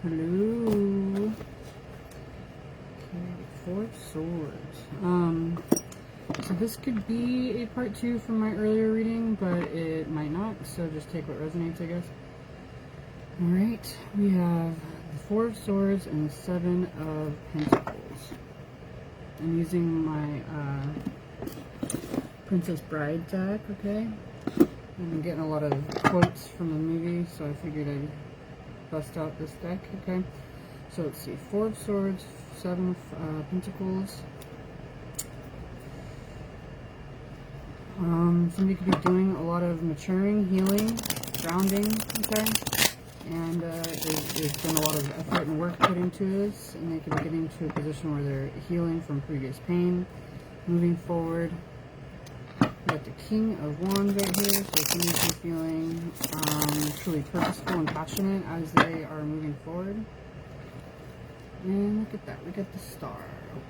Hello. Okay, Four of Swords. So this could be a part 2 from my earlier reading, but it might not, so just take what resonates, I guess. Alright, we have the Four of Swords and the Seven of Pentacles. I'm using my Princess Bride deck, okay? I'm getting a lot of quotes from the movie, so I figured I'd bust out this deck, okay? So let's see, Four of Swords, Seven of Pentacles. Somebody could be doing a lot of maturing, healing, grounding, okay? And there's been a lot of effort and work put into this, and they could be getting to a position where they're healing from previous pain, moving forward. We got the King of Wands right here, so somebody could be feeling truly purposeful and passionate as they are moving forward. And look at that, we got the Star.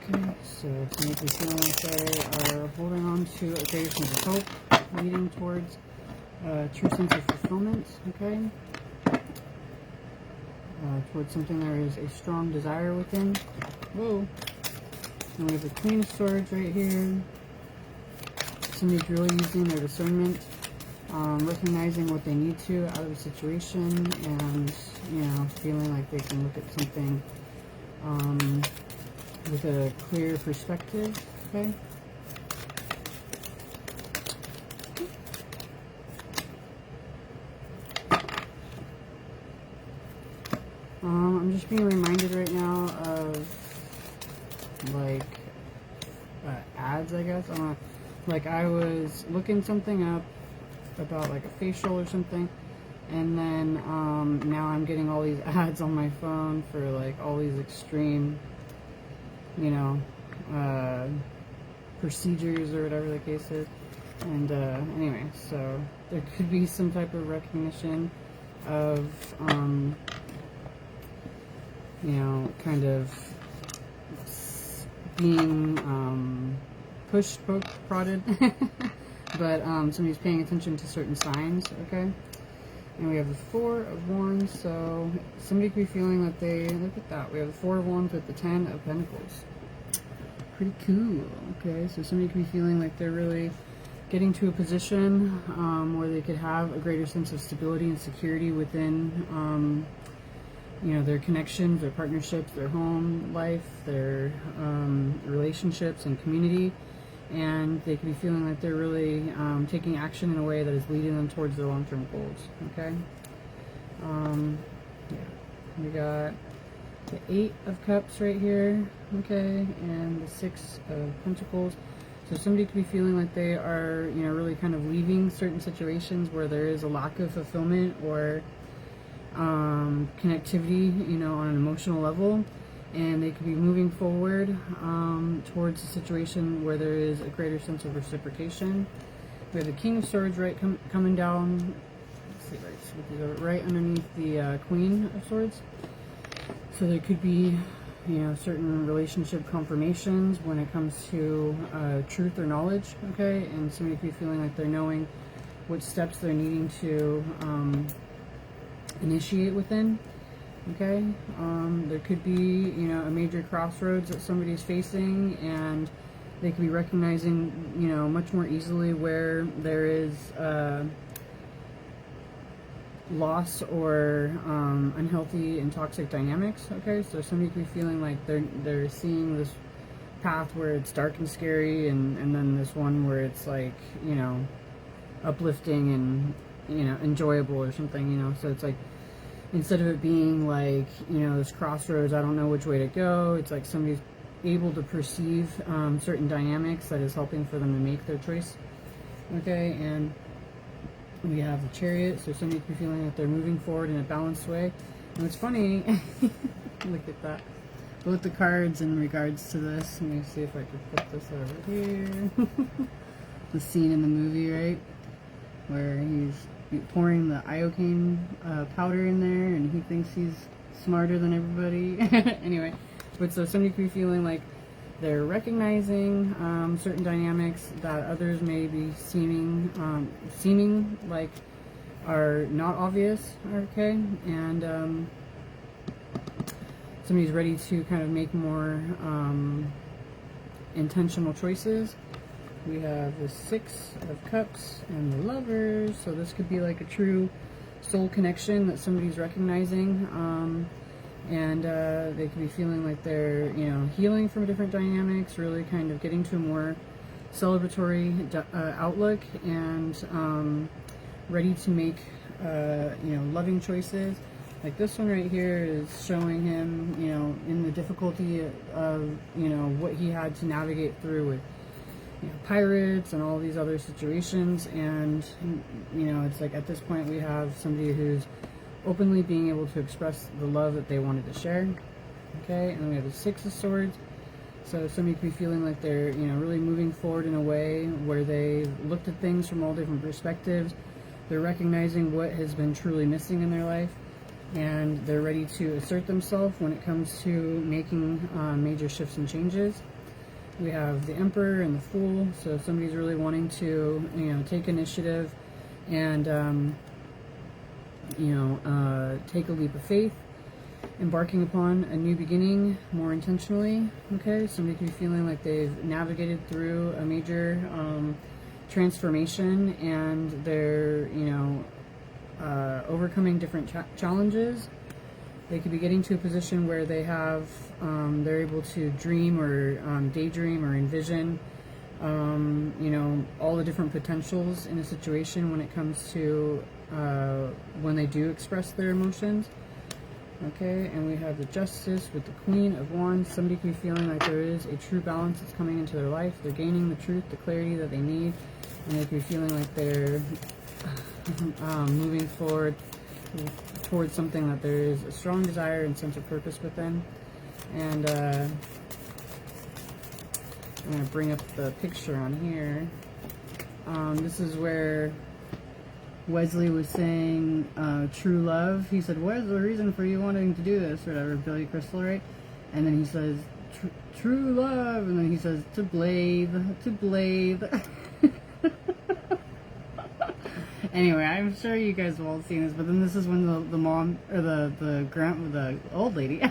Okay, so somebody could be feeling like they are holding on to a greater sense of hope, leading towards a true sense of fulfillment, okay? Towards something there is a strong desire within. Whoa. And we have the Queen of Swords right here. Somebody's really using their discernment, recognizing what they need to out of a situation, and, you know, feeling like they can look at something with a clear perspective, okay? I'm just being reminded right now of, like, ads, I guess. Like, I was looking something up about, like, a facial or something, and then, now I'm getting all these ads on my phone for, like, all these extreme, you know, procedures or whatever the case is. And, anyway, so there could be some type of recognition of, you know, kind of being, pushed, poked, prodded, but, somebody's paying attention to certain signs, okay? And we have the Four of Wands, so somebody could be feeling that they, look at that, we have the Four of Wands with the Ten of Pentacles. Pretty cool, okay? So somebody could be feeling like they're really getting to a position where they could have a greater sense of stability and security within, you know, their connections, their partnerships, their home life, their relationships and community. And they could be feeling like they're really taking action in a way that is leading them towards their long-term goals, okay? Yeah, we got the Eight of Cups right here, okay, and the Six of Pentacles. So somebody could be feeling like they are, you know, really kind of leaving certain situations where there is a lack of fulfillment or connectivity, you know, on an emotional level. And they could be moving forward towards a situation where there is a greater sense of reciprocation. We have the King of Swords coming down. Let's see, right underneath the Queen of Swords. So there could be, you know, certain relationship confirmations when it comes to truth or knowledge, okay? And somebody could be feeling like they're knowing what steps they're needing to initiate within. Okay, there could be, you know, a major crossroads that somebody's facing, and they could be recognizing, you know, much more easily where there is loss or unhealthy and toxic dynamics. Okay, so somebody could be feeling like they're seeing this path where it's dark and scary, and then this one where it's like, you know, uplifting and, you know, enjoyable or something, you know. So it's like, instead of it being like, you know, this crossroads, I don't know which way to go, it's like somebody's able to perceive certain dynamics that is helping for them to make their choice. Okay, and we have the Chariot, so somebody could be feeling that they're moving forward in a balanced way. And what's funny, look at that, both the cards in regards to this, let me see if I can put this over here. The scene in the movie, right, where he's pouring the iocane powder in there, and he thinks he's smarter than everybody. Anyway, but so somebody could be feeling like they're recognizing certain dynamics that others may be seeming like are not obvious, okay, and somebody's ready to kind of make more intentional choices. We have the Six of Cups and the Lovers, so this could be like a true soul connection that somebody's recognizing, and they could be feeling like they're, you know, healing from different dynamics, really kind of getting to a more celebratory outlook, and ready to make, you know, loving choices. Like this one right here is showing him, you know, in the difficulty of, you know, what he had to navigate through with, you know, pirates and all these other situations. And, you know, it's like at this point we have somebody who's openly being able to express the love that they wanted to share. Okay, and then we have the Six of Swords. So somebody could be feeling like they're, you know, really moving forward in a way where they looked at things from all different perspectives. They're recognizing what has been truly missing in their life, and they're ready to assert themselves when it comes to making major shifts and changes. We have the Emperor and the Fool, so somebody's really wanting to, you know, take initiative and, you know, take a leap of faith, embarking upon a new beginning more intentionally. Okay, somebody could be feeling like they've navigated through a major transformation, and they're, you know, overcoming different challenges. They could be getting to a position where they have, they're able to dream or daydream or envision, you know, all the different potentials in a situation when it comes to when they do express their emotions. Okay, and we have the Justice with the Queen of Wands. Somebody could be feeling like there is a true balance that's coming into their life. They're gaining the truth, the clarity that they need, and they could be feeling like they're moving forward towards something that there is a strong desire and sense of purpose within. And I'm going to bring up the picture on here. This is where Wesley was saying true love. He said, what is the reason for you wanting to do this? Whatever, Billy Crystal, right? And then he says, true love. And then he says, to Blade. Anyway, I'm sure you guys have all seen this, but then this is when the mom, or the old lady,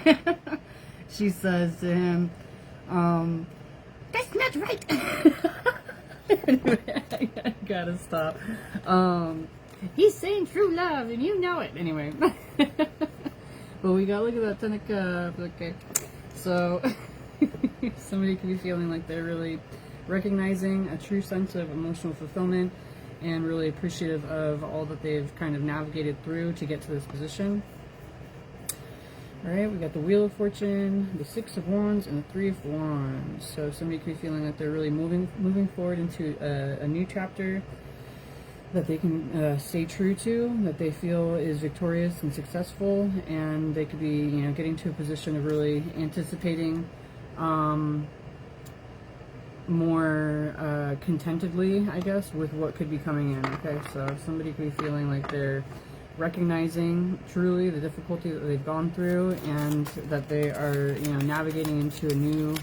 she says to him, that's not right. Anyway, I gotta stop. He's saying true love, and you know it. Anyway. But we gotta look at that Ten of Cups. Okay. So, somebody could be feeling like they're really recognizing a true sense of emotional fulfillment and really appreciative of all that they've kind of navigated through to get to this position. Alright, we got the Wheel of Fortune, the Six of Wands, and the Three of Wands. So somebody could be feeling that they're really moving forward into a new chapter that they can stay true to, that they feel is victorious and successful, and they could be, you know, getting to a position of really anticipating more contentedly, I guess, with what could be coming in. Okay, so somebody could be feeling like they're recognizing truly the difficulty that they've gone through, and that they are, you know, navigating into a new,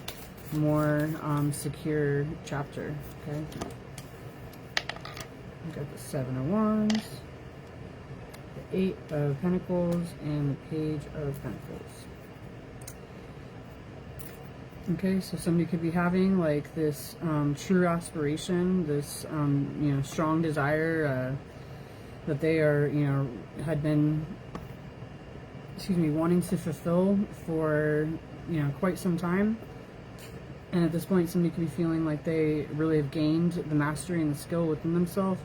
more secure chapter. Okay, we got the Seven of Wands, the Eight of Pentacles, and the Page of Pentacles. Okay, so somebody could be having like this true aspiration, this you know, strong desire that they are, you know, had been, wanting to fulfill for, you know, quite some time. And at this point, somebody could be feeling like they really have gained the mastery and the skill within themselves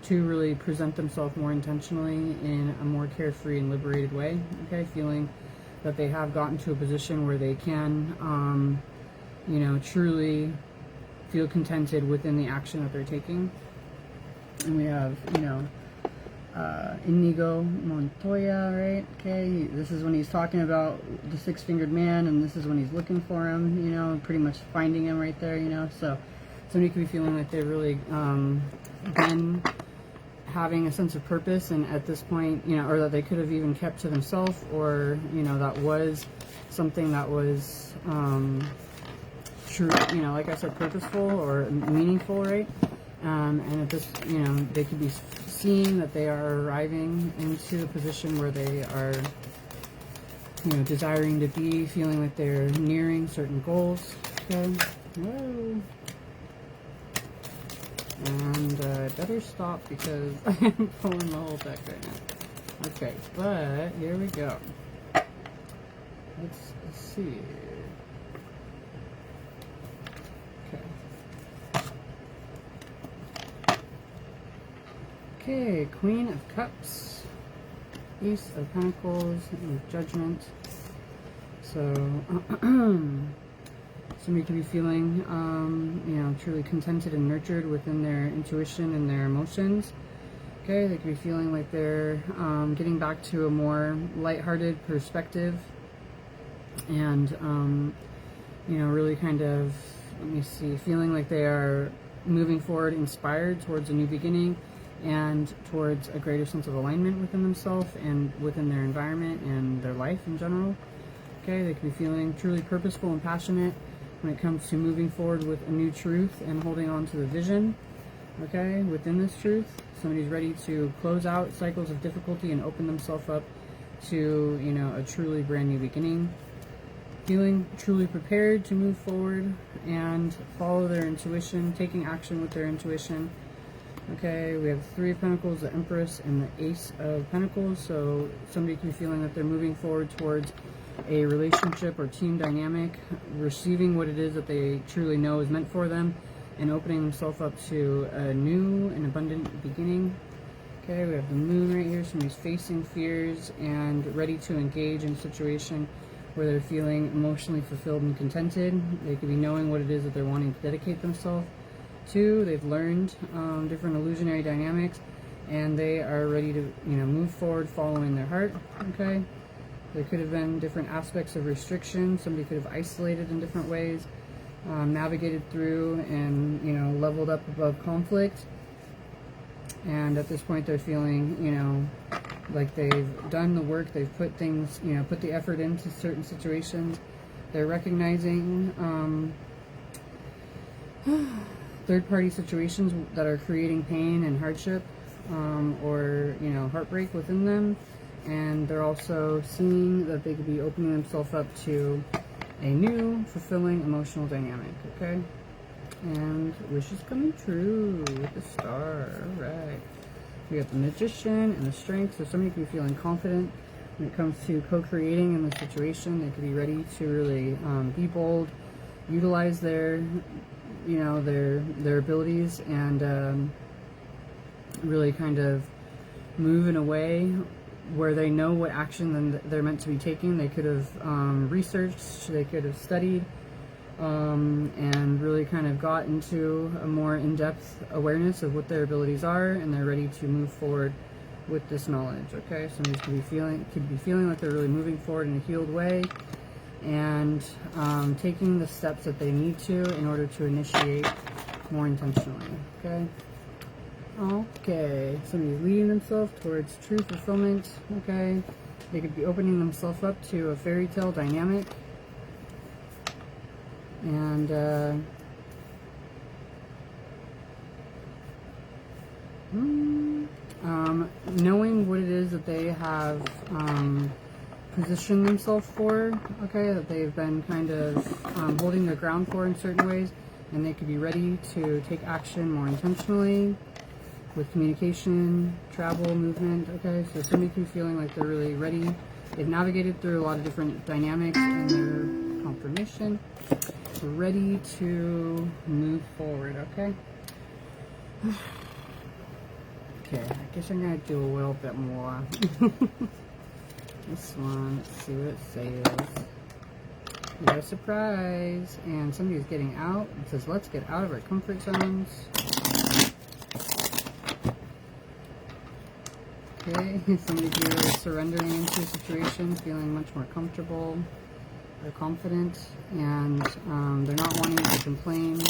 to really present themselves more intentionally in a more carefree and liberated way. Okay, feeling that they have gotten to a position where they can, you know, truly feel contented within the action that they're taking. And we have, you know, Inigo Montoya, right? Okay, this is when he's talking about the six-fingered man, and this is when he's looking for him, you know, pretty much finding him right there, you know. So somebody could be feeling like they've really been having a sense of purpose, and at this point, you know, or that they could have even kept to themselves, or, you know, that was something that was true, you know, like I said, purposeful or meaningful, right? And at this, you know, they could be seeing that they are arriving into a position where they are, you know, desiring to be, feeling like they're nearing certain goals. Okay. Whoa. And better stop because I'm pulling the whole deck right now. Okay, but here we go. Let's see. Okay. Okay, Queen of Cups, Ace of Pentacles, and Judgment. So, somebody could be feeling, you know, truly contented and nurtured within their intuition and their emotions. Okay, they could be feeling like they're getting back to a more lighthearted perspective, and you know, really kind of, let me see, feeling like they are moving forward, inspired towards a new beginning and towards a greater sense of alignment within themselves and within their environment and their life in general. Okay, they could be feeling truly purposeful and passionate when it comes to moving forward with a new truth and holding on to the vision. Okay, within this truth, somebody's ready to close out cycles of difficulty and open themselves up to, you know, a truly brand new beginning. Feeling truly prepared to move forward and follow their intuition, taking action with their intuition. Okay, we have the Three of Pentacles, the Empress, and the Ace of Pentacles. So somebody can be feeling that they're moving forward towards a relationship or team dynamic, receiving what it is that they truly know is meant for them, and opening themselves up to a new and abundant beginning. Okay, we have the Moon right here. Somebody's facing fears and ready to engage in a situation where they're feeling emotionally fulfilled and contented. They could be knowing what it is that they're wanting to dedicate themselves to. They've learned different illusionary dynamics, and they are ready to, you know, move forward following their heart. Okay, there could have been different aspects of restriction. Somebody could have isolated in different ways, navigated through, and, you know, leveled up above conflict. And at this point, they're feeling, you know, like they've done the work, they've put things, you know, put the effort into certain situations. They're recognizing third-party situations that are creating pain and hardship, or, you know, heartbreak within them. And they're also seeing that they could be opening themselves up to a new, fulfilling emotional dynamic. Okay? And wishes coming true with the Star. Alright. We got the Magician and the Strength. So somebody could be feeling confident when it comes to co-creating in the situation. They could be ready to really be bold, utilize their, you know, their abilities, and really kind of move in a way where they know what action they're meant to be taking. They could have researched, they could have studied, and really kind of got into a more in-depth awareness of what their abilities are, and they're ready to move forward with this knowledge. Okay, somebody could be feeling like they're really moving forward in a healed way, and taking the steps that they need to in order to initiate more intentionally. Okay. Okay, somebody's leading themselves towards true fulfillment. Okay, they could be opening themselves up to a fairy tale dynamic, and knowing what it is that they have positioned themselves for. Okay, that they've been kind of holding their ground for in certain ways, and they could be ready to take action more intentionally with communication, travel, movement. Okay, so somebody can be feeling like they're really ready. They've navigated through a lot of different dynamics in their confirmation. They're ready to move forward. Okay. Okay, I guess I'm gonna do a little bit more. This one, let's see what it says. We got a surprise, and somebody's getting out. It says, let's get out of our comfort zones. Okay, somebody here is surrendering into a situation, feeling much more comfortable or confident, and they're not wanting to complain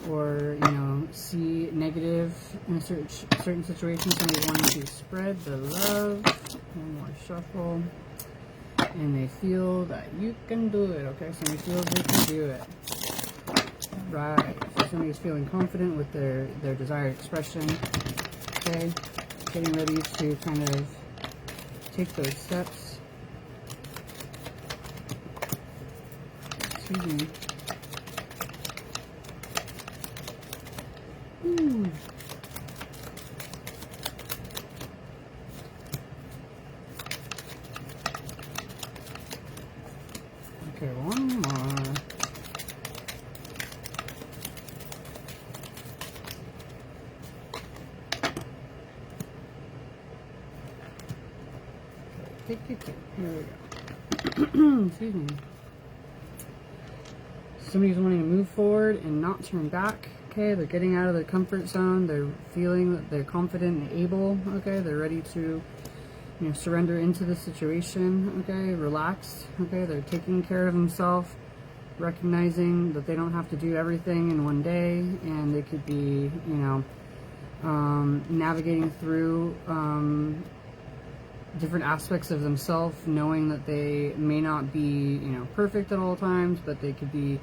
or, you know, see negative in a certain situation. Somebody wanting to spread the love. One more shuffle. And they feel that you can do it. Okay, somebody feels they can do it. Right. So somebody's feeling confident with their desired expression. okay? Getting ready to kind of take those steps. Excuse me. Ooh. Okay, one more. Here we go. Excuse me. Somebody's wanting to move forward and not turn back. Okay, they're getting out of their comfort zone. They're feeling that they're confident and able. Okay, they're ready to, surrender into the situation. Okay, relaxed. Okay, they're taking care of themselves, recognizing that they don't have to do everything in one day, and they could be, navigating through different aspects of themselves, knowing that they may not be, perfect at all times, but they could be,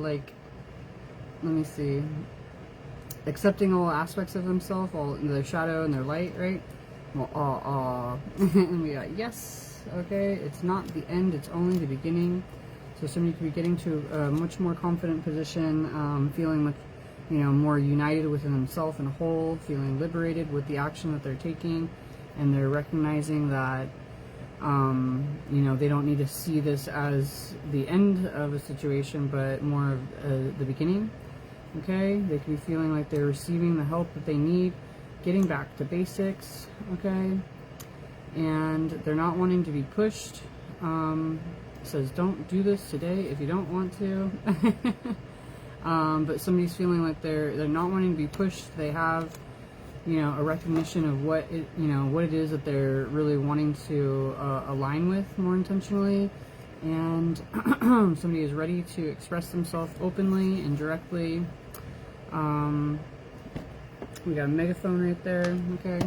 like, let me see, accepting all aspects of themselves, all their shadow and their light, right? Well, and we got yes. Okay, it's not the end, it's only the beginning. So somebody could be getting to a much more confident position, feeling much, more united within themselves and whole, feeling liberated with the action that they're taking, and they're recognizing that, they don't need to see this as the end of a situation, but more of the beginning. Okay, they could be feeling like they're receiving the help that they need, getting back to basics. Okay, and they're not wanting to be pushed. It says don't do this today if you don't want to. But somebody's feeling like they're not wanting to be pushed. They have, a recognition of what it is that they're really wanting to align with more intentionally, and somebody is ready to express themselves openly and directly. We got a megaphone right there. Okay,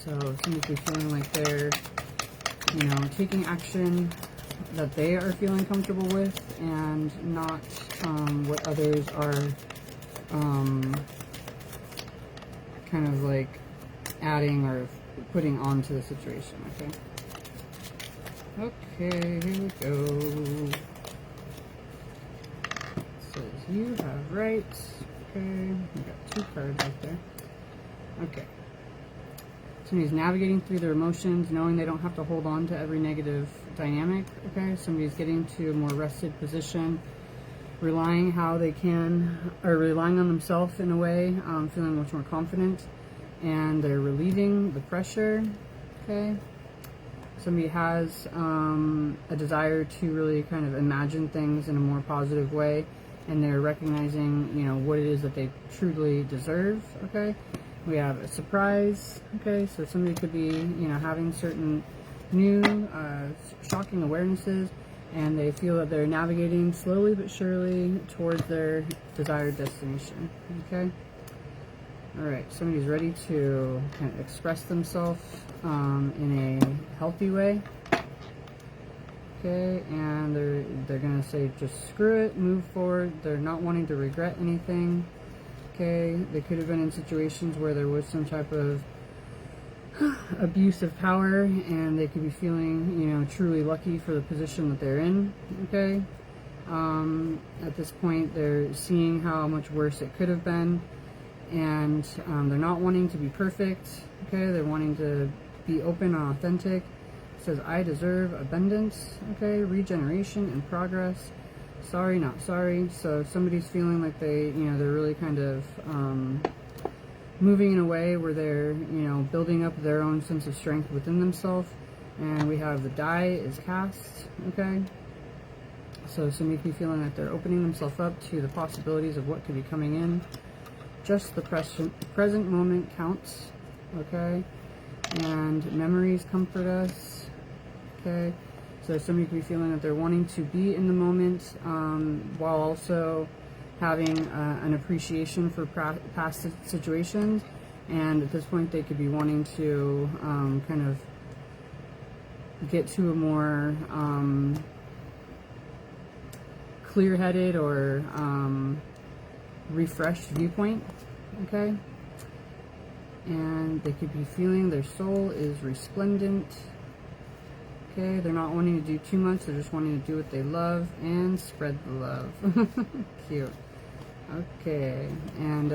so somebody's feeling like they're, taking action that they are feeling comfortable with, and not what others are kind of like adding or putting onto the situation. Okay, here we go. It says you have rights. Okay, we got 2 cards right there. Okay. Somebody's navigating through their emotions, knowing they don't have to hold on to every negative dynamic. Okay, somebody's getting to a more rested position, relying how they can, or relying on themselves in a way, feeling much more confident, and they're relieving the pressure. Okay, somebody has a desire to really kind of imagine things in a more positive way, and they're recognizing, what it is that they truly deserve. Okay. We have a surprise. Okay, so somebody could be, having certain new, shocking awarenesses, and they feel that they're navigating slowly but surely towards their desired destination. Okay. All right. Somebody's ready to kind of express themselves in a healthy way. Okay, and they're gonna say just screw it, move forward. They're not wanting to regret anything. Okay, they could have been in situations where there was some type of abuse of power, and they could be feeling, truly lucky for the position that they're in. Okay, at this point, they're seeing how much worse it could have been, and they're not wanting to be perfect. Okay, they're wanting to be open and authentic. It says, I deserve abundance. Okay, regeneration and progress. Sorry, not sorry. So somebody's feeling like they're really kind of moving in a way where they're, building up their own sense of strength within themselves. And we have the die is cast. Okay, so somebody could be feeling like they're opening themselves up to the possibilities of what could be coming in. Just the present moment counts. Okay, and memories comfort us. Okay. So somebody could be feeling that they're wanting to be in the moment, while also having an appreciation for past situations. And at this point, they could be wanting to kind of get to a more clear-headed or refreshed viewpoint, okay? And they could be feeling their soul is resplendent, okay? They're not wanting to do too much, they're just wanting to do what they love and spread the love. Cute. Okay, and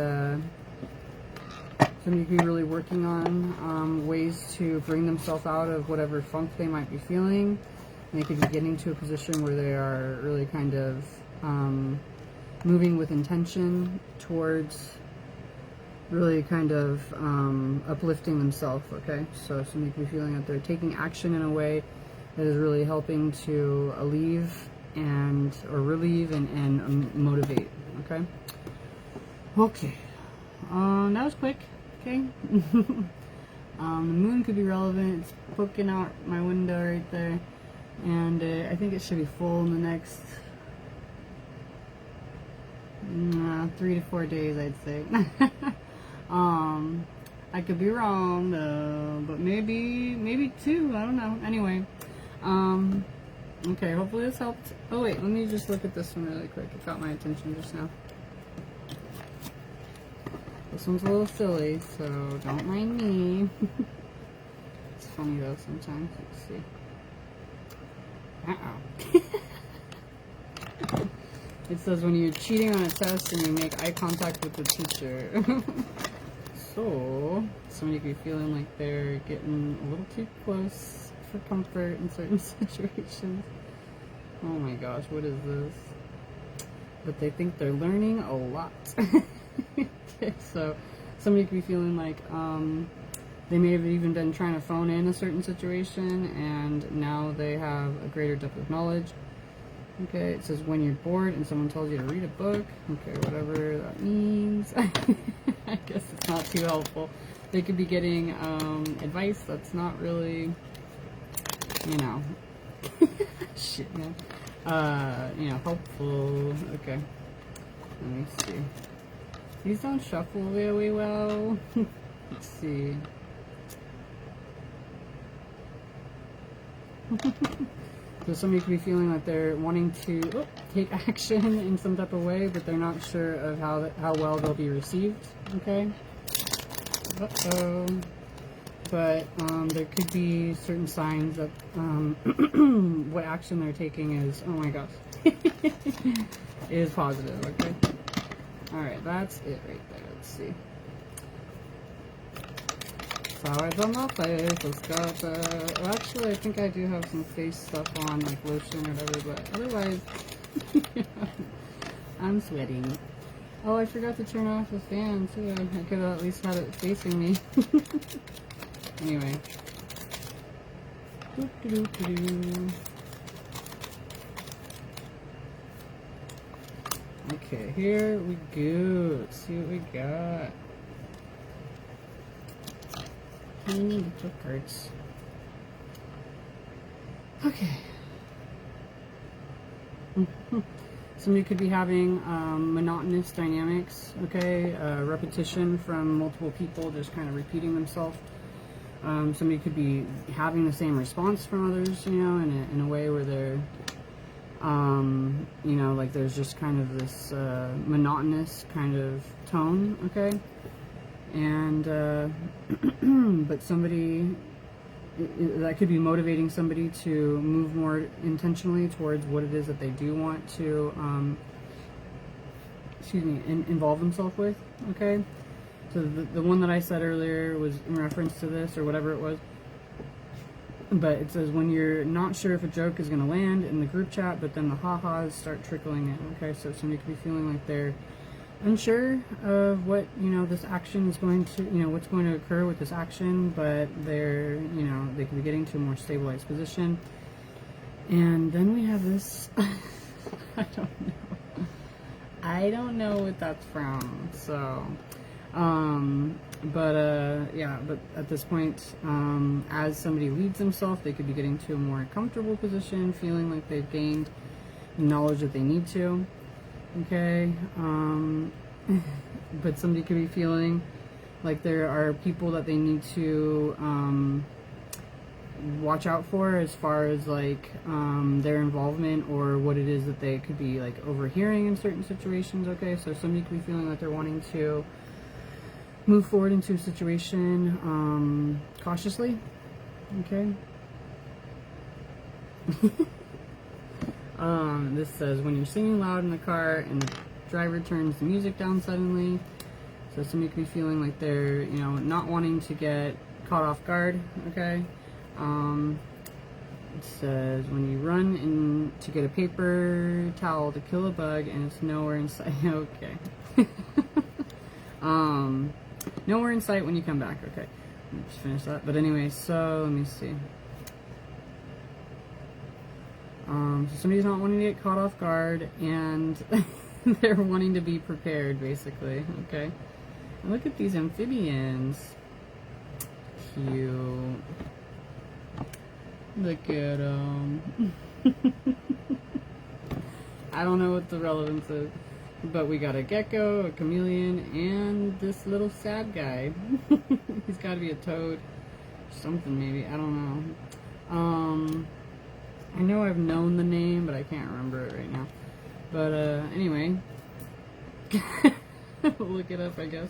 somebody could be really working on ways to bring themselves out of whatever funk they might be feeling. And they could be getting to a position where they are really kind of moving with intention towards really kind of uplifting themselves, okay? So somebody could be feeling that they're taking action in a way that is really helping to relieve and motivate, okay? Okay. That was quick, okay? The moon could be relevant. It's poking out my window right there. And I think it should be full in the next 3 to 4 days, I'd say. I could be wrong though, but maybe 2, I don't know. Anyway, okay, hopefully this helped. Oh wait, let me just look at this one really quick. It caught my attention just now. This one's a little silly, so don't mind me. It's funny though sometimes. Let's see. It says when you're cheating on a test and you make eye contact with the teacher. So, somebody could be feeling like they're getting a little too close for comfort in certain situations. Oh my gosh, what is this? But they think they're learning a lot. Okay, so somebody could be feeling like they may have even been trying to phone in a certain situation and now they have a greater depth of knowledge. Okay, it says when you're bored and someone tells you to read a book, okay, whatever that means. I guess it's not too helpful. They could be getting advice that's not really, you know, shit, man. You know, helpful. Okay, let me see. These don't shuffle really well. Let's see. So somebody could be feeling like they're wanting to take action in some type of way, but they're not sure of how well they'll be received. Okay. Uh-oh. But there could be certain signs that what action they're taking is, oh my gosh, is positive. Okay. All right, that's it right there. Let's see. Flowers on my face. Let's go. Well, actually, I think I do have some face stuff on, like lotion or whatever, but otherwise, I'm sweating. Oh, I forgot to turn off the fan, too. I could have at least had it facing me. Anyway. Okay, here we go. Let's see what we got. Tiny little cards. Okay. Somebody could be having monotonous dynamics, okay? Repetition from multiple people just kind of repeating themselves. Somebody could be having the same response from others, you know, in a way where they're, you know, like there's just kind of this monotonous kind of tone, okay? And, but somebody, that could be motivating somebody to move more intentionally towards what it is that they do want to, involve themselves with, okay? So the one that I said earlier was in reference to this, or whatever it was. But it says when you're not sure if a joke is going to land in the group chat, but then the ha-has start trickling in, okay? So somebody could be feeling like they're unsure of what, you know, this action is going to, you know, what's going to occur with this action, but they're, you know, they could be getting to a more stabilized position. And then we have this, I don't know what that's from, so, yeah, but at this point, as somebody leads themselves, they could be getting to a more comfortable position, feeling like they've gained the knowledge that they need to. Okay, but somebody could be feeling like there are people that they need to watch out for as far as like their involvement or what it is that they could be like overhearing in certain situations. Okay, so somebody could be feeling like they're wanting to move forward into a situation cautiously. Okay. This says when you're singing loud in the car and the driver turns the music down suddenly. So somebody could be feeling like they're, you know, not wanting to get caught off guard. Okay. It says when you run in to get a paper towel to kill a bug and it's nowhere in sight. Okay. Nowhere in sight when you come back. Okay. Just finish that. But anyway, so let me see. So somebody's not wanting to get caught off guard and they're wanting to be prepared, basically. Okay. And look at these amphibians. Cute. Look at them. I don't know what the relevance is, but we got a gecko, a chameleon, and this little sad guy. He's got to be a toad. Something maybe. I don't know. I know I've known the name, but I can't remember it right now. But anyway, look it up, I guess.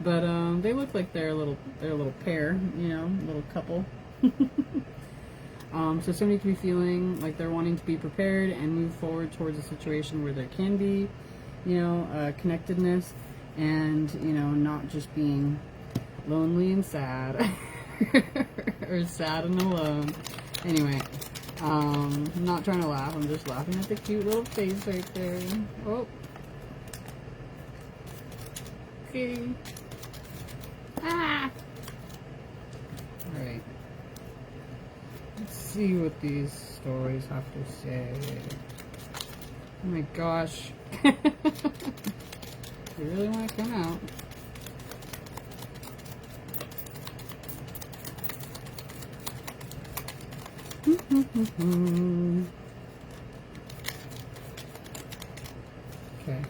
But they look like they're a little pair, you know, a little couple. So somebody could be feeling like they're wanting to be prepared and move forward towards a situation where there can be, you know, connectedness, and you know, not just being lonely and sad or sad and alone. Anyway. I'm not trying to laugh, I'm just laughing at the cute little face right there. Oh. Okay. Ah! Alright. Let's see what these stories have to say. Oh my gosh. They really want to come out. Okay.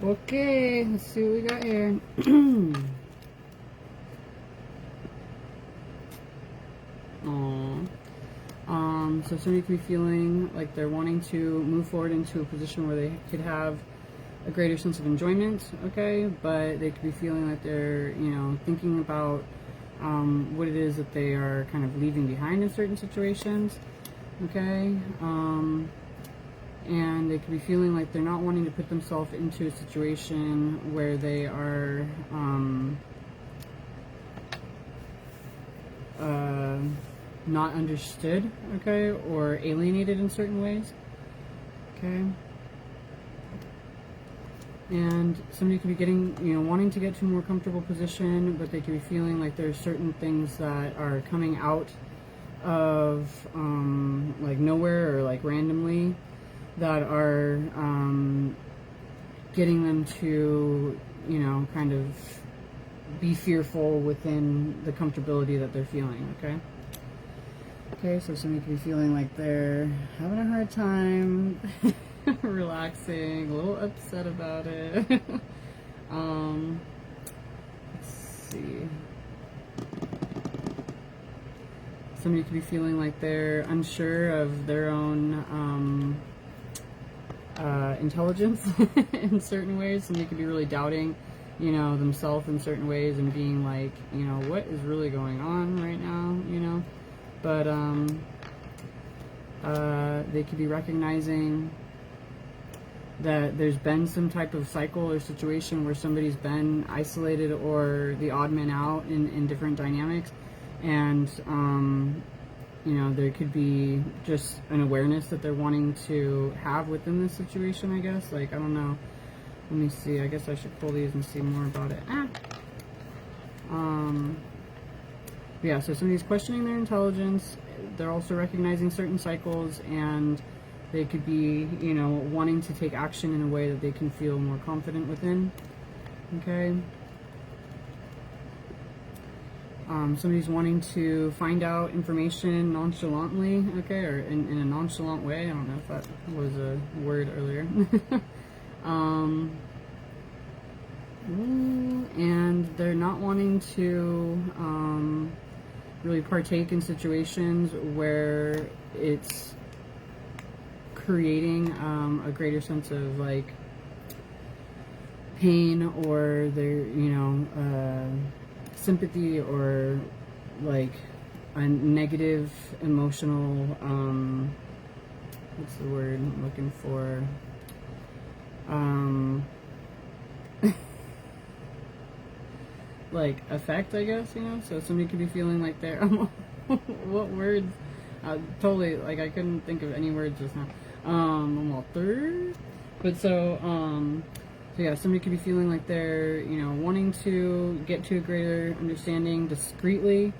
Okay, let's see what we got here. So somebody could be feeling like they're wanting to move forward into a position where they could have a greater sense of enjoyment, okay? But they could be feeling like they're, you know, thinking about what it is that they are kind of leaving behind in certain situations, okay? And they could be feeling like they're not wanting to put themselves into a situation where they are not understood, okay, or alienated in certain ways, okay? And somebody could be getting, you know, wanting to get to a more comfortable position, but they could be feeling like there's certain things that are coming out of like nowhere or like randomly that are getting them to, you know, kind of be fearful within the comfortability that they're feeling, okay? Okay, so somebody could be feeling like they're having a hard time relaxing, a little upset about it. Let's see. Somebody could be feeling like they're unsure of their own intelligence in certain ways. Somebody could be really doubting, you know, themselves in certain ways and being like, you know, what is really going on right now, you know? But they could be recognizing that there's been some type of cycle or situation where somebody's been isolated or the odd man out in different dynamics, and you know, there could be just an awareness that they're wanting to have within this situation, I guess. Like, I don't know. Let me see. I guess I should pull these and see more about it. Yeah, so somebody's questioning their intelligence. They're also recognizing certain cycles, and they could be, you know, wanting to take action in a way that they can feel more confident within. Okay. Somebody's wanting to find out information nonchalantly, okay, or in a nonchalant way. I don't know if that was a word earlier. Ooh, and they're not wanting to really partake in situations where it's creating a greater sense of like pain or their sympathy or like a negative emotional what's the word I'm looking for, like effect, I guess, so somebody could be feeling like they're what words, totally, like I couldn't think of any words just now. I'm all third, but so yeah, somebody could be feeling like they're wanting to get to a greater understanding discreetly,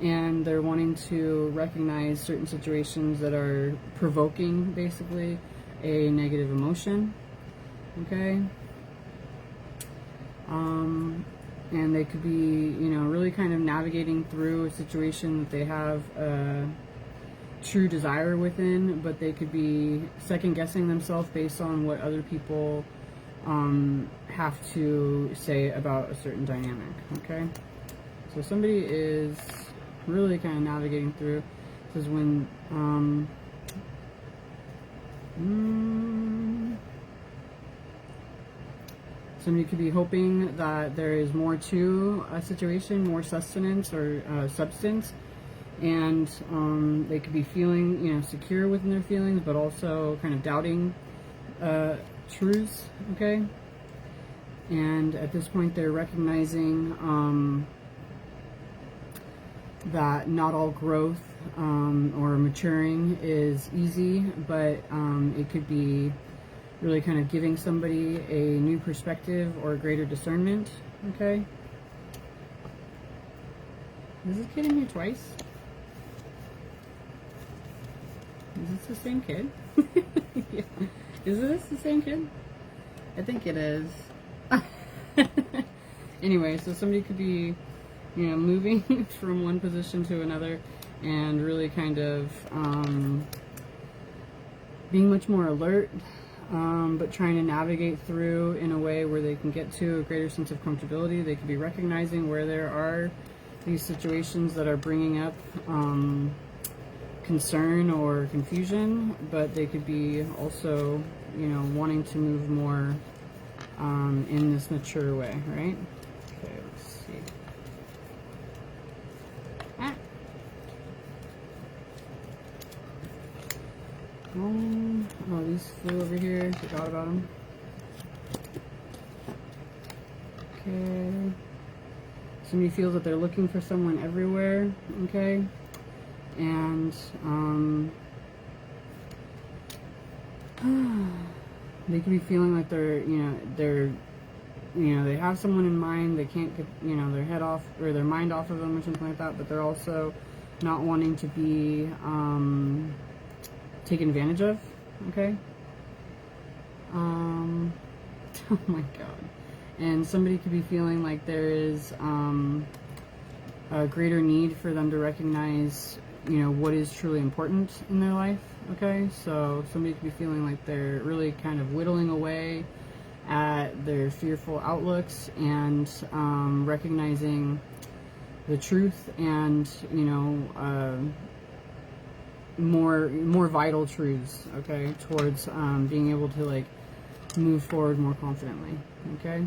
and they're wanting to recognize certain situations that are provoking basically a negative emotion. Okay. And they could be, really kind of navigating through a situation that they have a true desire within, but they could be second guessing themselves based on what other people have to say about a certain dynamic. Okay. So somebody is really kind of navigating through. This is when somebody could be hoping that there is more to a situation, more sustenance or substance, and they could be feeling, secure within their feelings, but also kind of doubting truths. Okay, and at this point, they're recognizing that not all growth or maturing is easy, but it could be really kind of giving somebody a new perspective or greater discernment. Okay. Is this kid in here twice? Is this the same kid? Yeah. Is this the same kid? I think it is. Anyway, so somebody could be, moving from one position to another and really kind of being much more alert, but trying to navigate through in a way where they can get to a greater sense of comfortability. They could be recognizing where there are these situations that are bringing up concern or confusion, but they could be also, wanting to move more in this mature way, right? Okay, let's see. Oh, these flew over here. Forgot about them. Okay. Somebody feels that they're looking for someone everywhere. Okay. And they could be feeling like they have someone in mind. They can't get their head off or their mind off of them or something like that. But they're also not wanting to be taken advantage of. Okay. Oh my god. And somebody could be feeling like there is a greater need for them to recognize what is truly important in their life. Okay, so somebody could be feeling like they're really kind of whittling away at their fearful outlooks and recognizing the truth and more vital truths, okay, towards being able to like move forward more confidently. Okay.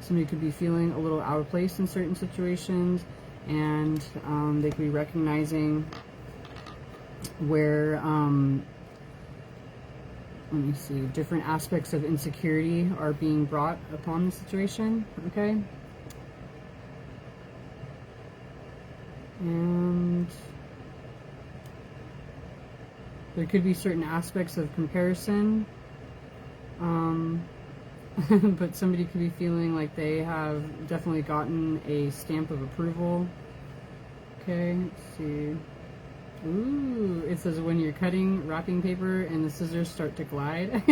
Somebody could be feeling a little out of place in certain situations, and they could be recognizing where let me see, different aspects of insecurity are being brought upon the situation. Okay. And there could be certain aspects of comparison, but somebody could be feeling like they have definitely gotten a stamp of approval. Okay, let's see. Ooh, it says when you're cutting wrapping paper and the scissors start to glide.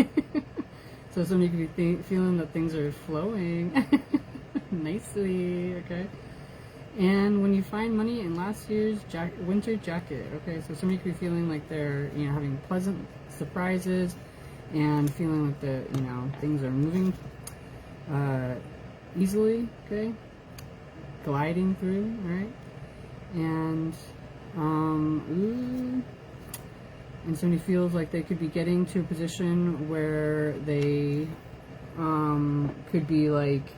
So somebody could be feeling that things are flowing nicely. Okay. And when you find money in last year's winter jacket. Okay, so somebody could be feeling like they're having pleasant surprises and feeling like the, things are moving easily, okay, gliding through, all right, and and somebody feels like they could be getting to a position where they could be like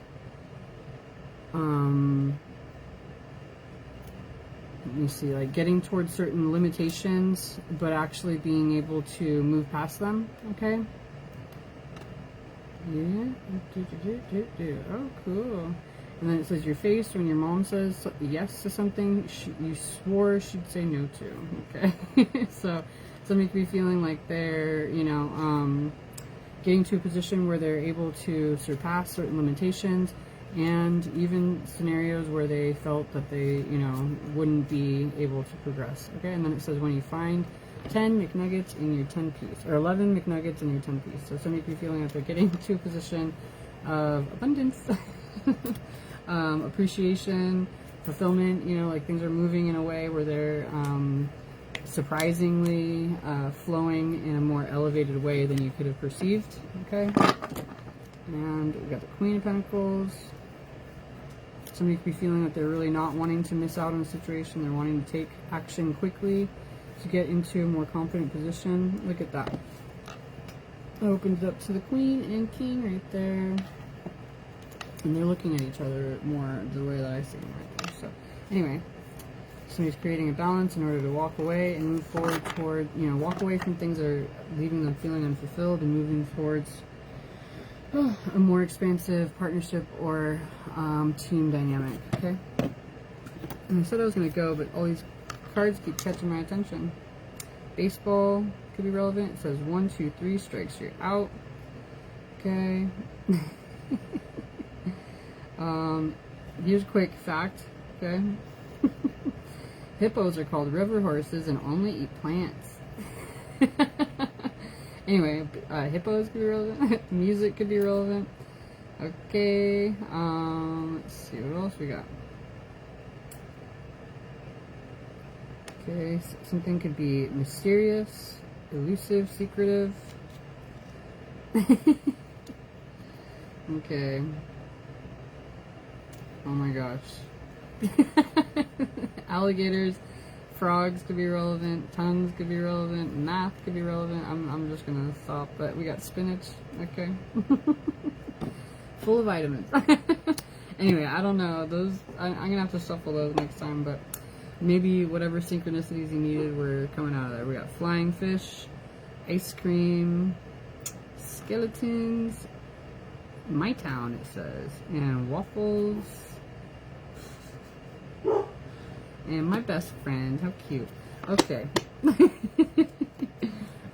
let me see, like getting towards certain limitations, but actually being able to move past them, okay? Yeah. Oh, cool. And then it says your face when your mom says yes to something you swore she'd say no to, okay? So somebody could be feeling like they're, getting to a position where they're able to surpass certain limitations, and even scenarios where they felt that they, wouldn't be able to progress, okay? And then it says when you find 10 McNuggets in your 10 piece, or 11 McNuggets in your 10 piece. So somebody could be feeling that they're getting to a position of abundance, appreciation, fulfillment, like things are moving in a way where they're surprisingly flowing in a more elevated way than you could have perceived, okay? And we got the Queen of Pentacles. Somebody could be feeling that they're really not wanting to miss out on a situation. They're wanting to take action quickly to get into a more confident position. Look at that. It opens up to the Queen and King right there. And they're looking at each other more the way that I see them right there. So, anyway, somebody's creating a balance in order to walk away and move forward toward, walk away from things that are leaving them feeling unfulfilled and moving towards a more expansive partnership or team dynamic, okay? And I said I was going to go, but all these cards keep catching my attention. Baseball could be relevant. It says 1, 2, 3 strikes, you're out. Okay. Here's a quick fact, okay? Hippos are called river horses and only eat plants. Anyway, hippos could be relevant. Music could be relevant. Okay, let's see, what else we got? Okay, so something could be mysterious, elusive, secretive. Okay. Oh my gosh. Alligators, frogs could be relevant, tongues could be relevant, math could be relevant. I'm just gonna stop, but we got spinach, okay. Full of vitamins. Anyway, I don't know, those, I'm gonna have to shuffle those next time, but maybe whatever synchronicities you needed were coming out of there. We got flying fish, ice cream, skeletons, my town it says, and waffles, and my best friend. How cute. Okay.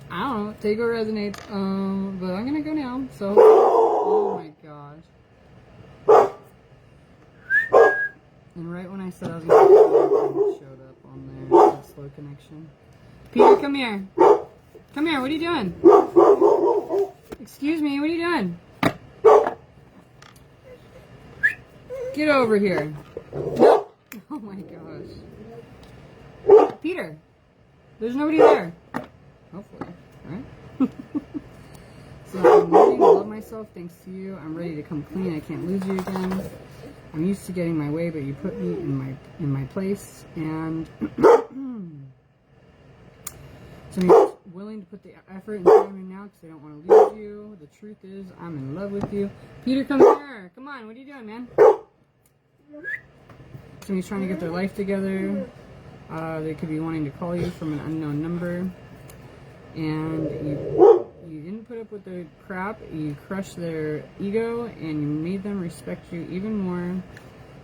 I don't know, take what resonates, but I'm gonna go now, so, oh my gosh. And right when I said I was gonna go, it showed up on there, that slow connection. Peter, come here. Come here, what are you doing? Excuse me, what are you doing? Get over here. Oh my gosh. Peter, there's nobody there. Hopefully, right? So I'm learning to love myself thanks to you. I'm ready to come clean. I can't lose you again. I'm used to getting my way, but you put me in my place, and somebody's willing to put the effort and time in now because they don't want to lose you. The truth is, I'm in love with you. Peter, come here. Come on, what are you doing, man? Somebody's trying to get their life together. They could be wanting to call you from an unknown number, and you didn't put up with their crap. You crushed their ego, and you made them respect you even more.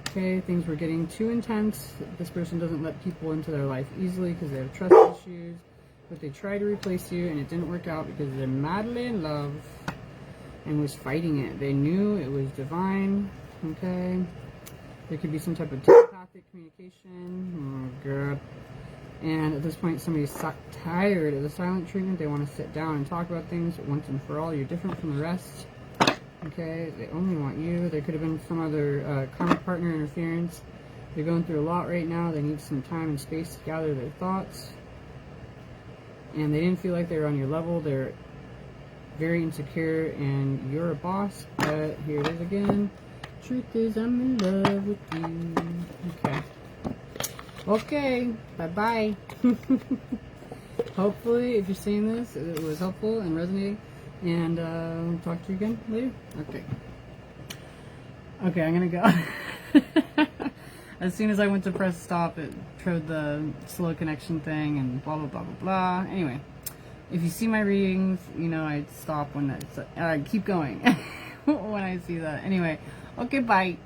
Okay, things were getting too intense. This person doesn't let people into their life easily because they have trust issues, but they tried to replace you, and it didn't work out because they're madly in love and was fighting it. They knew it was divine. Okay. There could be some type of telepathic communication. Oh, God. And at this point, somebody's tired of the silent treatment. They want to sit down and talk about things once and for all. You're different from the rest. Okay? They only want you. There could have been some other karmic partner interference. They're going through a lot right now. They need some time and space to gather their thoughts. And they didn't feel like they were on your level. They're very insecure and you're a boss, but here it is again. Truth is, I'm in love with you. Okay. Okay. Bye-bye. Hopefully, if you're seeing this, it was helpful and resonating. And talk to you again later. Okay. Okay, I'm gonna go. As soon as I went to press stop, it showed the slow connection thing and blah blah blah blah blah. Anyway, if you see my readings, you know I stop when I keep going when I see that. Anyway, okay, bye.